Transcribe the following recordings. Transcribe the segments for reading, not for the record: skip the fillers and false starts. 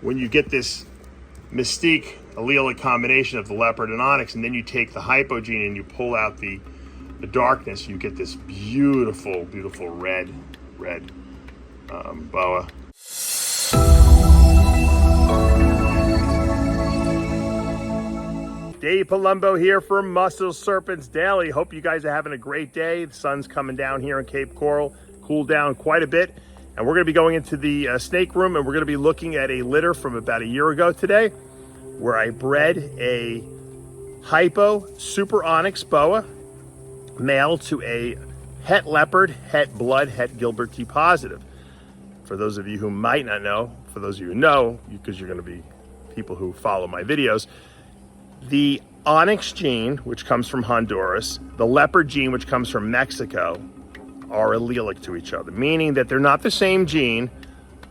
when you get this mystique allelic combination of the leopard and onyx, and then you take the hypo gene and you pull out the darkness, you get this beautiful, beautiful red boa. Dave Palumbo here for Muscle Serpents Daily. Hope you guys are having a great day. The sun's coming down here in Cape Coral, cooled down quite a bit. And we're gonna be going into the snake room, and we're gonna be looking at a litter from about a year ago today, where I bred a hypo super onyx boa male to a het leopard, het blood, het Gilbert T positive. For those of you who might not know, for those of you who know, because you're gonna be people who follow my videos, the onyx gene, which comes from Honduras, the leopard gene, which comes from Mexico, are allelic to each other, meaning that they're not the same gene,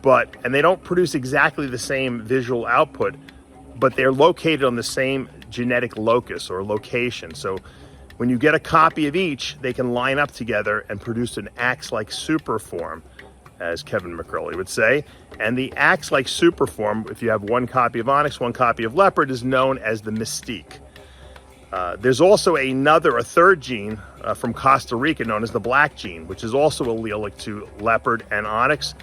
and they don't produce exactly the same visual output, but they're located on the same genetic locus or location. So when you get a copy of each, they can line up together and produce an axe-like super form, as Kevin McCurley would say. And the axe-like super form, if you have one copy of onyx, one copy of leopard, is known as the mystique. There's also a third gene from Costa Rica known as the black gene, which is also allelic to leopard and onyx.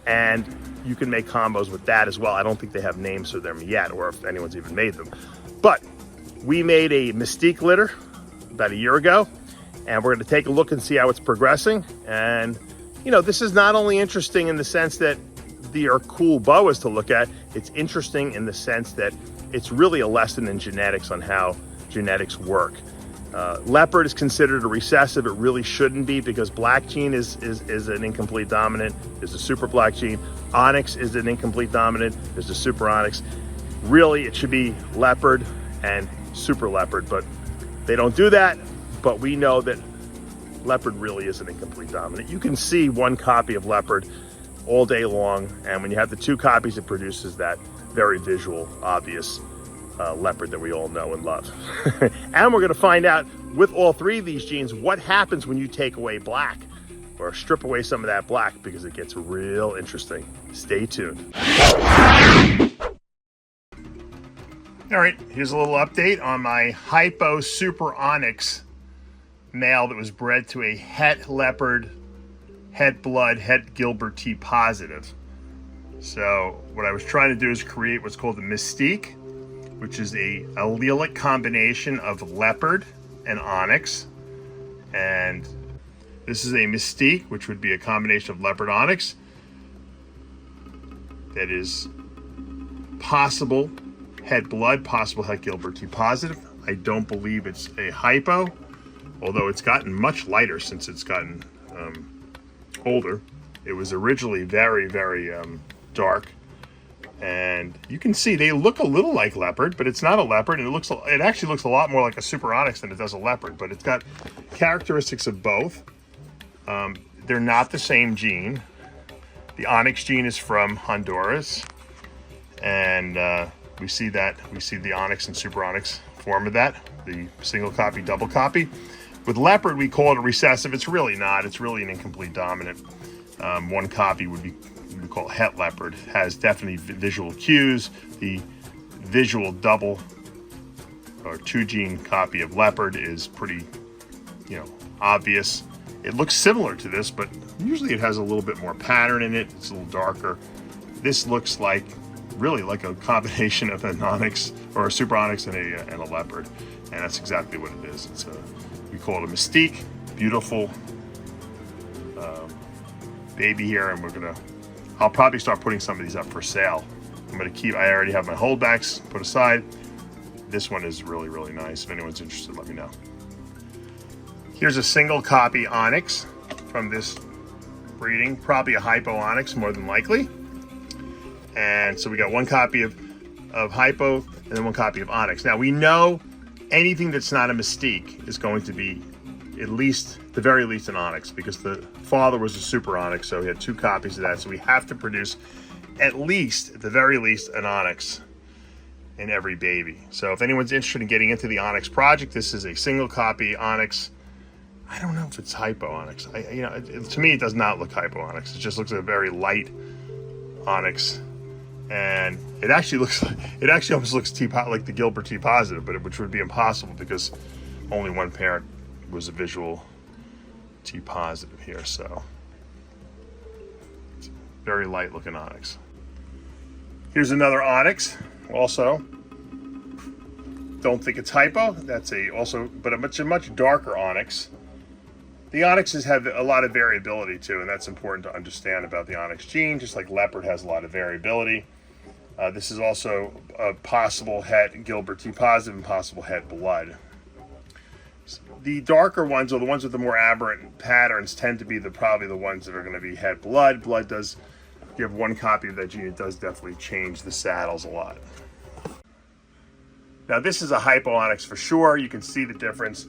And you can make combos with that as well. I don't think they have names for them yet, or if anyone's even made them. But we made a mystique litter about a year ago, and we're gonna take a look and see how it's progressing. And you know, this is not only interesting in the sense that they are cool boas to look at, it's interesting in the sense that it's really a lesson in genetics on how genetics work. Leopard is considered a recessive. It really shouldn't be, because black gene is an incomplete dominant. There's a super black gene. Onyx is an incomplete dominant. There's a super onyx. Really, it should be leopard and super leopard, but they don't do that. But we know that leopard really is an incomplete dominant. You can see one copy of leopard all day long, and when you have the two copies, it produces that very visual, obvious leopard that we all know and love. And we're gonna find out with all three of these genes what happens when you take away black, or strip away some of that black, because it gets real interesting. Stay tuned. All right, here's a little update on my hypo super onyx male that was bred to a het leopard, het blood, het Gilbert T positive. So what I was trying to do is create what's called the mystique, which is a allelic combination of leopard and onyx. And this is a mystique, which would be a combination of leopard onyx that is possible het blood, possible het Gilbert T positive. I don't believe it's a hypo, although it's gotten much lighter since it's gotten older. It was originally very, very dark, and you can see they look a little like leopard, but it's not a leopard, and it actually looks a lot more like a super onyx than it does a leopard, but it's got characteristics of both. They're not the same gene. The onyx gene is from Honduras, and we see the onyx and super onyx form of that, the single copy, double copy. With leopard, we call it a recessive. It's really not. It's really an incomplete dominant. One copy would be, we call it het leopard. Has definitely visual cues. The visual double or two gene copy of leopard is pretty, obvious. It looks similar to this, but usually it has a little bit more pattern in it. It's a little darker. This looks really like a combination of an onyx or a super onyx and a leopard, and that's exactly what it is. We call it a mystique. Beautiful baby here, and I'll probably start putting some of these up for sale. I already have my holdbacks put aside. This one is really, really nice. If anyone's interested, let me know. Here's a single copy onyx from this breeding, probably a hypo onyx more than likely. And so we got one copy of hypo and then one copy of onyx. Now we know anything that's not a mystique is going to be the very least an onyx, because the father was a super onyx, so he had two copies of that. So we have to produce at the very least an onyx in every baby. So if anyone's interested in getting into the onyx project, this is a single copy onyx. I don't know if it's hypo onyx. To me, it does not look hypo onyx. It just looks like a very light onyx. And it actually almost looks like the Gilbert T positive, but which would be impossible because only one parent was a visual T positive here. So it's very light looking onyx. Here's another onyx. Also, don't think it's hypo. That's but a much darker onyx. The onyxes have a lot of variability too, and that's important to understand about the onyx gene, just like leopard has a lot of variability. This is also a possible het Gilbert T positive and possible het blood. The darker ones, or the ones with the more aberrant patterns, tend to be probably the ones that are going to be het blood. Blood does, if you have one copy of that gene, it does definitely change the saddles a lot. Now this is a hypo onyx for sure. You can see the difference.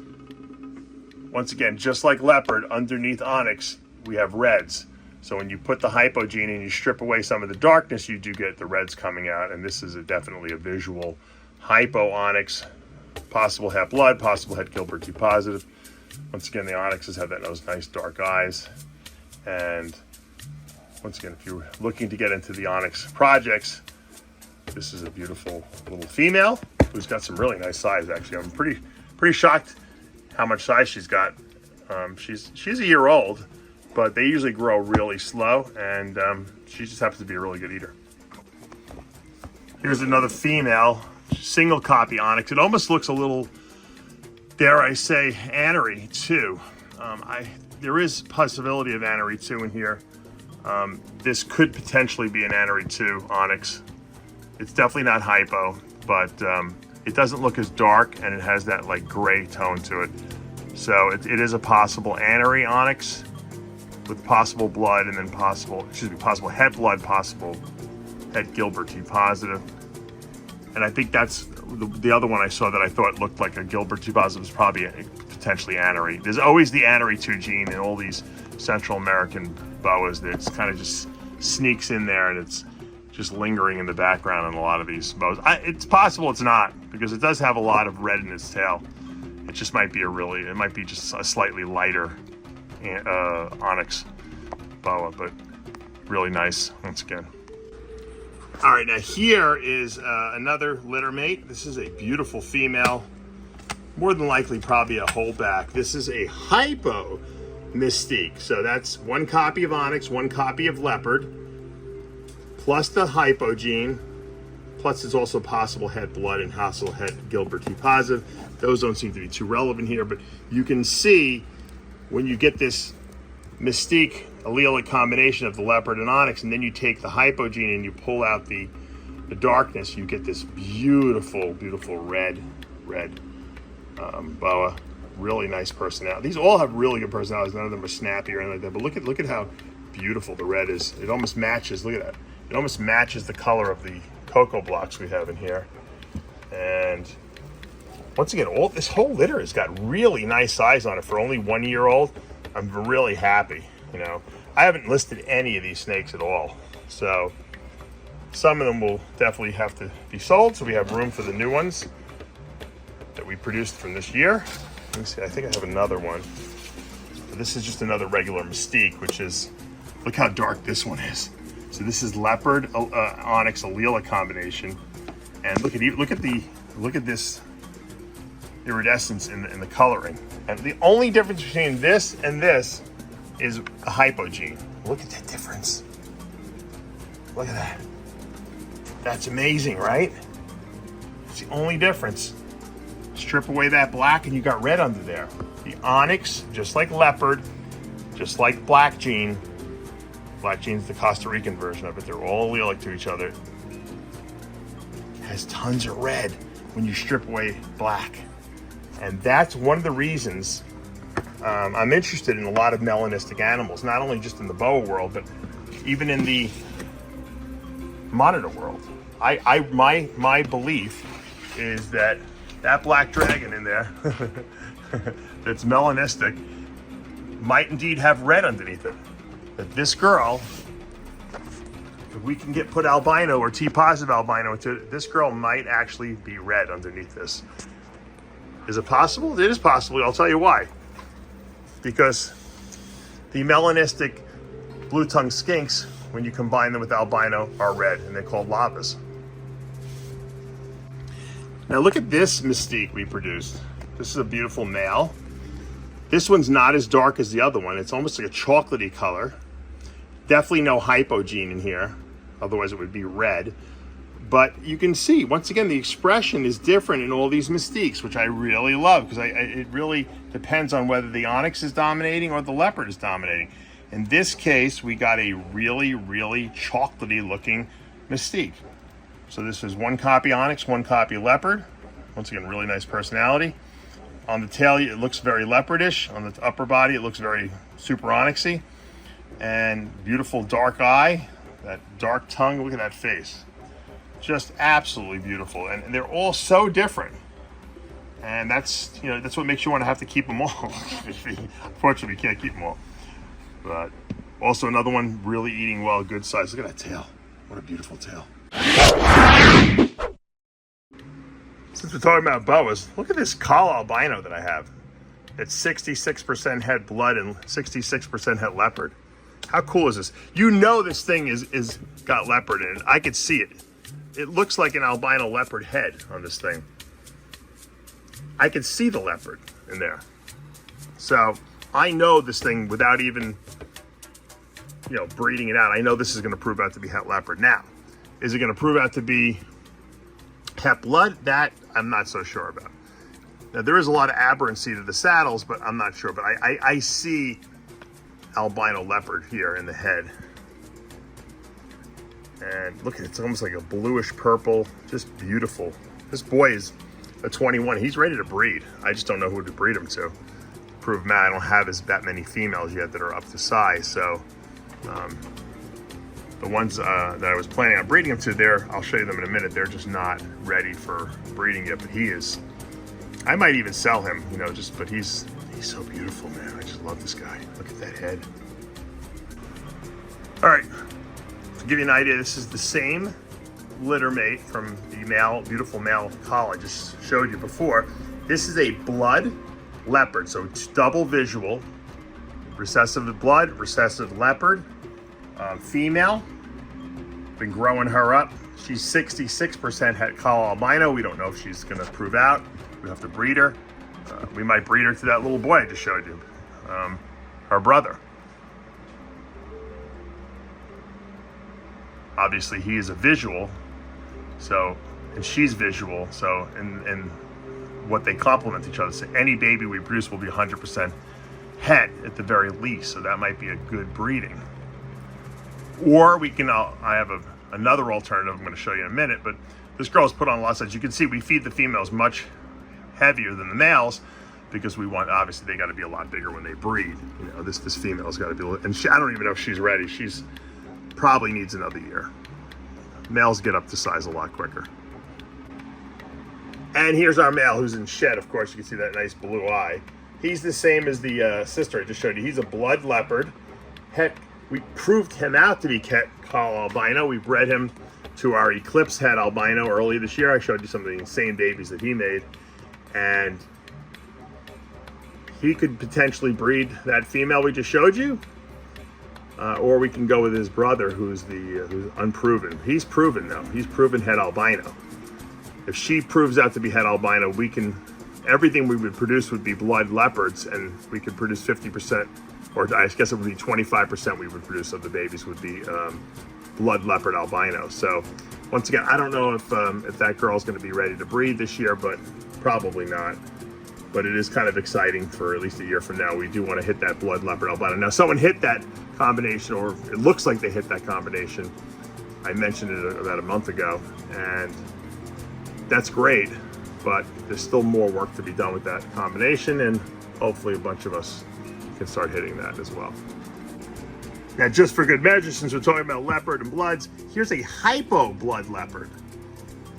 Once again, just like leopard, underneath onyx, we have reds. So when you put the hypo gene and you strip away some of the darkness, you do get the reds coming out. And this is definitely a visual hypo onyx. Possible het blood, possible het Gilbert T positive. Once again, the onyxes have those nice dark eyes. And once again, if you're looking to get into the onyx projects, this is a beautiful little female who's got some really nice size. Actually, I'm pretty shocked how much size she's got. She's a year old, but they usually grow really slow, and she just happens to be a really good eater. Here's another female, single copy onyx. It almost looks a little, dare I say, anery too. There is possibility of anery 2 in here. This could potentially be an anery 2 onyx. It's definitely not hypo, but it doesn't look as dark, and it has that like gray tone to it. So it is a possible anery onyx with possible blood, and then possible het blood, possible het Gilbert T positive. And I think that's the other one I saw that I thought looked like a Gilbert T positive was probably potentially anery. There's always the anery 2 gene in all these Central American boas that kind of just sneaks in there, and it's just lingering in the background in a lot of these boas. It's possible it's not, because it does have a lot of red in its tail. It just might be it might be just a slightly lighter onyx boa, but really nice once again. All right, now here is another litter mate. This is a beautiful female, more than likely probably a holdback. This is a hypo mystique. So that's one copy of onyx, one copy of leopard, plus the hypo gene, plus it's also possible het blood and possible het Gilbert T positive. Those don't seem to be too relevant here, but you can see when you get this mystique allelic combination of the leopard and onyx, and then you take the hypo gene and you pull out the darkness, you get this beautiful, beautiful red boa. Really nice personality. These all have really good personalities. None of them are snappy or anything like that. But look at how beautiful the red is. It almost matches. Look at that. It almost matches the color of the cocoa blocks we have in here. And once again, this whole litter has got really nice size on it for only 1 year old. I'm really happy. You know, I haven't listed any of these snakes at all, so some of them will definitely have to be sold. So we have room for the new ones that we produced from this year. Let me see. I think I have another one. This is just another regular mystique, which is, look how dark this one is. So this is leopard onyx allelic combination, and look at this iridescence in the coloring. And the only difference between this and this is a hypo gene. Look at that difference. Look at that. That's amazing, right? It's the only difference. Strip away that black and you got red under there. The onyx, just like leopard, just like black gene. Black gene's the Costa Rican version of it. They're all allelic to each other. It has tons of red when you strip away black. And that's one of the reasons I'm interested in a lot of melanistic animals, not only just in the boa world, but even in the monitor world. My belief is that black dragon in there that's melanistic might indeed have red underneath it. That this girl, if we can put albino or T positive albino into it, this girl might actually be red underneath this. Is it possible? It is possible. I'll tell you why. Because the melanistic blue-tongued skinks when you combine them with albino, are red, and they're called lavas. Now look at this Mystique we produced. This is a beautiful male. This one's not as dark as the other one. It's almost like a chocolatey color. Definitely no hypogene in here, otherwise it would be red. But you can see, once again, the expression is different in all these Mystiques, which I really love, because it really depends on whether the onyx is dominating or the leopard is dominating. In this case, we got a really, really chocolatey looking Mystique. So this is one copy onyx, one copy leopard. Once again, really nice personality. On the tail, it looks very leopardish. On the upper body, it looks very super onyxy. And beautiful dark eye, that dark tongue, look at that face. Just absolutely beautiful. And they're all so different. And that's, you know, that's what makes you want to have to keep them all. Unfortunately, you can't keep them all. But also another one really eating well, good size. Look at that tail. What a beautiful tail. Since we're talking about boas, look at this Call albino that I have. It's 66% het blood and 66% het leopard. How cool is this? You know this thing is got leopard in it. I could see it. It looks like an albino leopard head on this thing. I can see the leopard in there. So I know this thing without even, you know, breeding it out. I know this is going to prove out to be het leopard. Now, is it going to prove out to be het blood? That I'm not so sure about. Now, there is a lot of aberrancy to the saddles, but I'm not sure. But I see albino leopard here in the head. And look, it's almost like a bluish purple, just beautiful. This boy is a 21. He's ready to breed. I just don't know who to breed him to. Prove Matt, I don't have that many females yet that are up to size. So the ones that I was planning on breeding him to, I'll show you them in a minute. They're just not ready for breeding yet, but he is. I might even sell him, you know, but he's so beautiful, man. I just love this guy. Look at that head. All right. To give you an idea, this is the same litter mate from the beautiful male Call I just showed you before. This is a blood leopard, so it's double visual. Recessive blood, recessive leopard, female. Been growing her up. She's 66% het Call albino. We don't know if she's gonna prove out. We have to breed her. We might breed her to that little boy I just showed you, her brother. Obviously, he is a visual, so, and she's visual, so, and what they complement each other. So any baby we produce will be 100% het at the very least, so that might be a good breeding. Or we can, I have another alternative I'm going to show you in a minute, but this girl's put on a lot of size. You can see we feed the females much heavier than the males because we want, obviously, they got to be a lot bigger when they breed. You know, this female's got to be, and I don't even know if she's ready. She's probably needs another year. Males get up to size a lot quicker. And here's our male who's in shed. Of course, you can see that nice blue eye. He's the same as the sister I just showed you. He's a blood leopard. Heck, we proved him out to be Call albino. We bred him to our Eclipse het albino early this year. I showed you some of the insane babies that he made. And he could potentially breed that female we just showed you. Or we can go with his brother, who's unproven. He's proven though. He's proven het albino. If she proves out to be het albino, we can. Everything we would produce would be blood leopards, and we could produce 50%, or I guess it would be 25% we would produce of the babies would be blood leopard albino. So once again, I don't know if that girl's going to be ready to breed this year, but probably not. But it is kind of exciting for at least a year from now. We do want to hit that blood leopard albino. Now, someone hit that combination, or it looks like they hit that combination. I mentioned it about a month ago, and that's great, but there's still more work to be done with that combination, and hopefully a bunch of us can start hitting that as well. Now, just for good measure, since we're talking about leopard and bloods, here's a hypo blood leopard.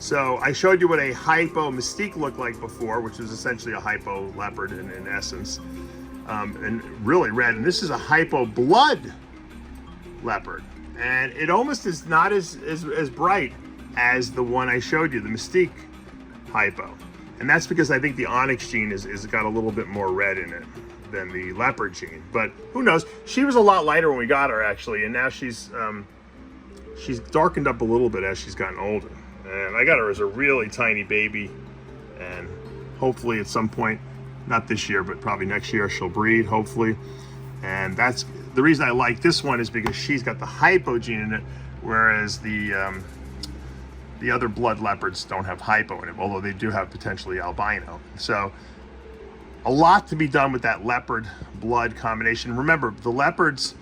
So I showed you what a hypo Mystique looked like before, which is essentially a hypo leopard in essence, and really red. And this is a hypo blood leopard, and it almost is not as bright as the one I showed you, the Mystique hypo. And that's because I think the onyx gene is got a little bit more red in it than the leopard gene. But who knows? She was a lot lighter when we got her, actually, and now she's she's darkened up a little bit as she's gotten older. And I got her as a really tiny baby, and hopefully at some point, not this year, but probably next year, she'll breed, hopefully. And that's the reason I like this one, is because she's got the hypo gene in it, whereas the other blood leopards don't have hypo in it, although they do have potentially albino. So a lot to be done with that leopard blood combination. Remember, the leopards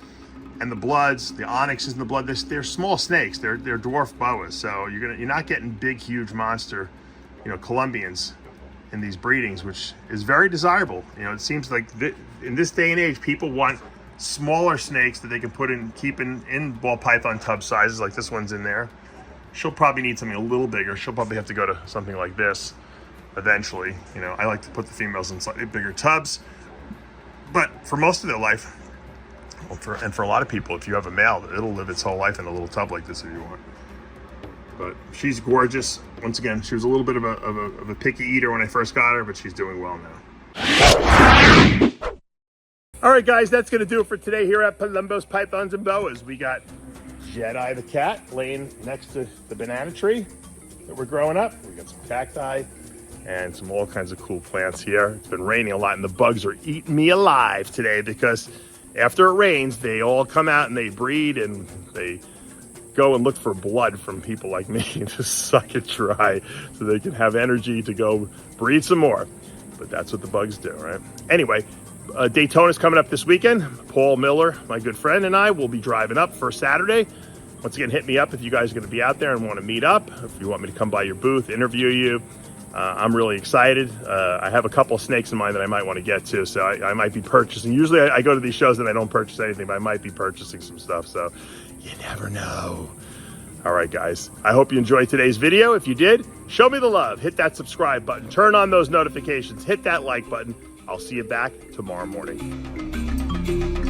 and the bloods, the onyxes and the blood, they're small snakes. They're dwarf boas. So you're not getting big, huge monster, Colombians in these breedings, which is very desirable. It seems like in this day and age, people want smaller snakes that they can keep in ball python tub sizes, like this one's in there. She'll probably need something a little bigger. She'll probably have to go to something like this eventually. I like to put the females in slightly bigger tubs, but for most of their life, and for a lot of people, if you have a male, it'll live its whole life in a little tub like this if you want. But she's gorgeous. Once again, she was a little bit of a picky eater when I first got her, but she's doing well now. All right, guys, that's going to do it for today here at Palumbo's Pythons and Boas. We got Jedi the cat laying next to the banana tree that we're growing up. We got some cacti and some all kinds of cool plants here. It's been raining a lot, and the bugs are eating me alive today, because after it rains, they all come out and they breed, and they go and look for blood from people like me to suck it dry so they can have energy to go breed some more. But that's what the bugs do, right? Anyway, Daytona's coming up this weekend. Paul Miller, my good friend, and I will be driving up for Saturday. Once again, hit me up if you guys are going to be out there and want to meet up. If you want me to come by your booth, interview you. I'm really excited. I have a couple of snakes in mind that I might want to get to, so I might be purchasing. Usually I go to these shows and I don't purchase anything, but I might be purchasing some stuff, so you never know. All right, guys, I hope you enjoyed today's video. If you did, show me the love. Hit that subscribe button. Turn on those notifications. Hit that like button. I'll see you back tomorrow morning.